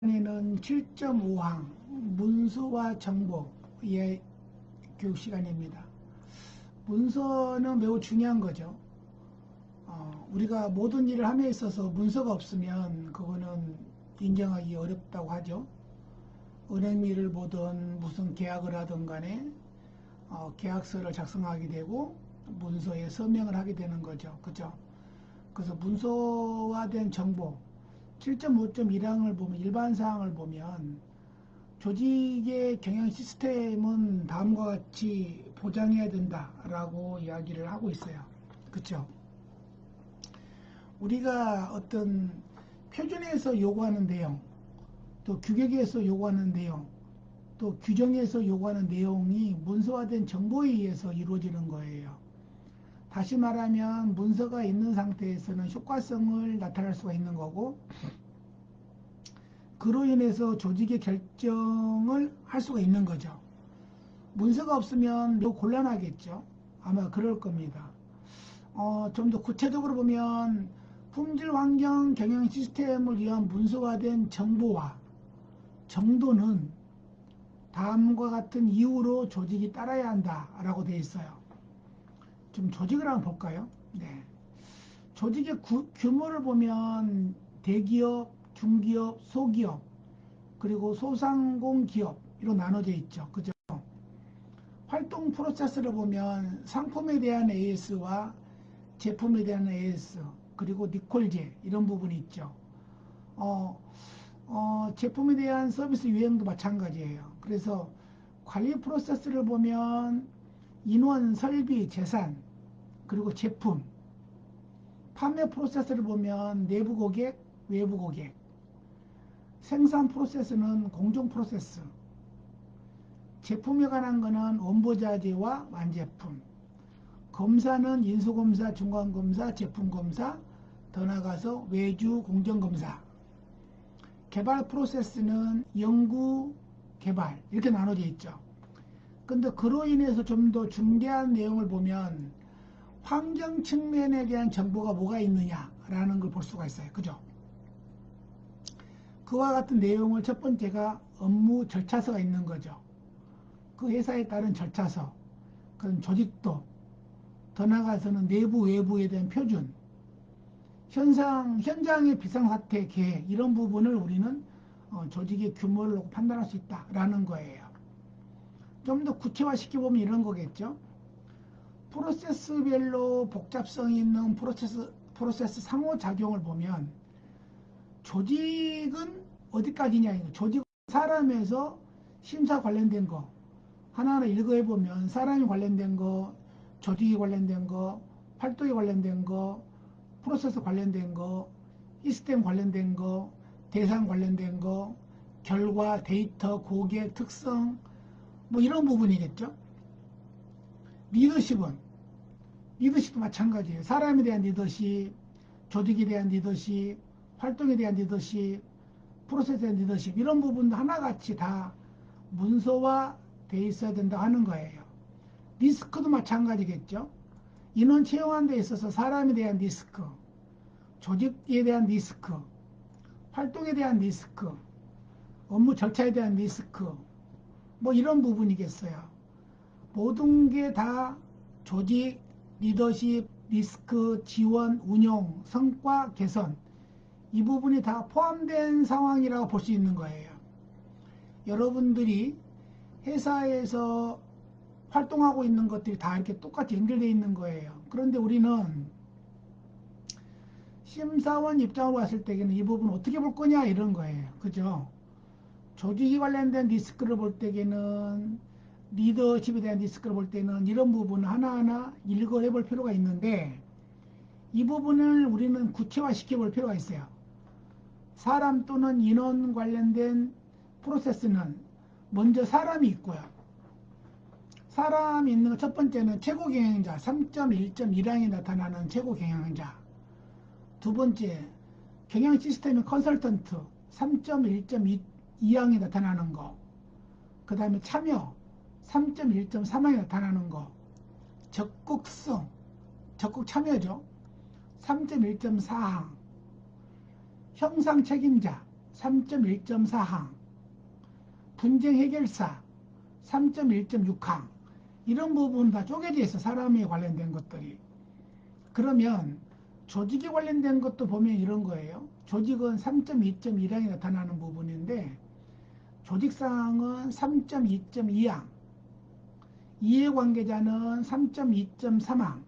이번에는 7.5항 문서와 정보의 교육 시간입니다. 문서는 매우 중요한 거죠. 우리가 모든 일을 함에 있어서 문서가 없으면 그거는 인정하기 어렵다고 하죠. 은행 일을 보든 무슨 계약을 하든 간에 계약서를 작성하게 되고 문서에 서명을 하게 되는 거죠. 그죠? 그래서 문서화된 정보 7.5.1항을 보면 일반 사항을 보면 조직의 경영 시스템은 다음과 같이 보장해야 된다라고 이야기를 하고 있어요. 그렇죠? 우리가 어떤 표준에서 요구하는 내용, 또 규격에서 요구하는 내용, 또 규정에서 요구하는 내용이 문서화된 정보에 의해서 이루어지는 거예요. 다시 말하면 문서가 있는 상태에서는 효과성을 나타낼 수가 있는 거고, 그로 인해서 조직의 결정을 할 수가 있는 거죠. 문서가 없으면 매우 곤란하겠죠. 아마 그럴 겁니다. 좀 더 구체적으로 보면 품질 환경 경영 시스템을 위한 문서화된 정보와 정도는 다음과 같은 이유로 조직이 따라야 한다라고 되어 있어요. 좀 조직을 한번 볼까요? 네. 조직의 규모를 보면 대기업, 중기업, 소기업, 그리고 소상공기업으로 나눠져 있죠. 그죠? 활동 프로세스를 보면 상품에 대한 AS와 제품에 대한 AS, 그리고 니콜제 이런 부분이 있죠. 제품에 대한 서비스 유형도 마찬가지예요. 그래서 관리 프로세스를 보면 인원, 설비, 재산, 그리고 제품, 판매 프로세스를 보면 내부 고객, 외부 고객, 생산 프로세스는 공정 프로세스, 제품에 관한 거는 원보자재와 완제품, 검사는 인수검사, 중간검사, 제품검사, 더 나아가서 외주 공정검사, 개발 프로세스는 연구, 개발 이렇게 나눠져 있죠. 근데 그로 인해서 좀 더 중대한 내용을 보면 환경 측면에 대한 정보가 뭐가 있느냐라는 걸 볼 수가 있어요. 그죠? 그와 같은 내용을 첫 번째가 업무 절차서가 있는 거죠. 그 회사에 따른 절차서, 그런 조직도, 더 나아가서는 내부 외부에 대한 표준, 현장의 비상사태 계획 이런 부분을 우리는 조직의 규모를 놓고 판단할 수 있다라는 거예요. 좀 더 구체화시켜보면 이런 거겠죠. 프로세스별로 복잡성이 있는 프로세스 상호작용을 보면 조직은 어디까지냐, 조직은 사람에서 심사 관련된 거 하나하나 읽어보면 사람이 관련된 거, 조직이 관련된 거, 활동에 관련된 거, 프로세스 관련된 거, 시스템 관련된 거, 대상 관련된 거, 결과, 데이터, 고객, 특성 뭐 이런 부분이겠죠. 리더십도 마찬가지예요. 사람에 대한 리더십, 조직에 대한 리더십, 활동에 대한 리더십, 프로세스에 대한 리더십 이런 부분도 하나같이 다 문서화 돼 있어야 된다 하는 거예요. 리스크도 마찬가지겠죠. 인원 채용하는 데 있어서 사람에 대한 리스크, 조직에 대한 리스크, 활동에 대한 리스크, 업무 절차에 대한 리스크 뭐 이런 부분이겠어요. 모든 게 다 조직, 리더십, 리스크, 지원, 운용, 성과, 개선 이 부분이 다 포함된 상황이라고 볼 수 있는 거예요. 여러분들이 회사에서 활동하고 있는 것들이 다 이렇게 똑같이 연결되어 있는 거예요. 그런데 우리는 심사원 입장으로 왔을 때에는 이 부분 어떻게 볼 거냐 이런 거예요. 그죠? 조직이 관련된 리스크를 볼 때에는 리더십에 대한 리스크를 볼 때는 이런 부분을 하나하나 일거해 볼 필요가 있는데 이 부분을 우리는 구체화 시켜 볼 필요가 있어요. 사람 또는 인원 관련된 프로세스는 먼저 사람이 있고요. 사람이 있는 첫 번째는 최고 경영자 3.1.1항에 나타나는 최고 경영자, 두 번째 경영 시스템의 컨설턴트 3.1.2항에 나타나는 거, 그 다음에 참여 3.1.3항에 나타나는 거, 적극성, 적극 참여죠. 3.1.4항, 형상 책임자 3.1.4항, 분쟁 해결사 3.1.6항, 이런 부분 다 쪼개져 있어. 사람에 관련된 것들이. 그러면 조직에 관련된 것도 보면 이런 거예요. 조직은 3.2.1항이 나타나는 부분인데 조직상은 3.2.2항, 이해관계자는 3.2.3항,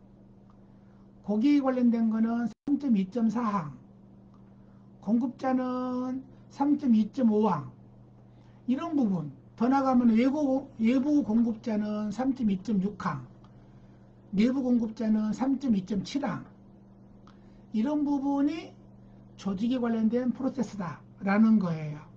고객에 관련된 거는 3.2.4항, 공급자는 3.2.5항, 이런 부분. 더 나가면 외부 공급자는 3.2.6항, 내부 공급자는 3.2.7항, 이런 부분이 조직에 관련된 프로세스다라는 거예요.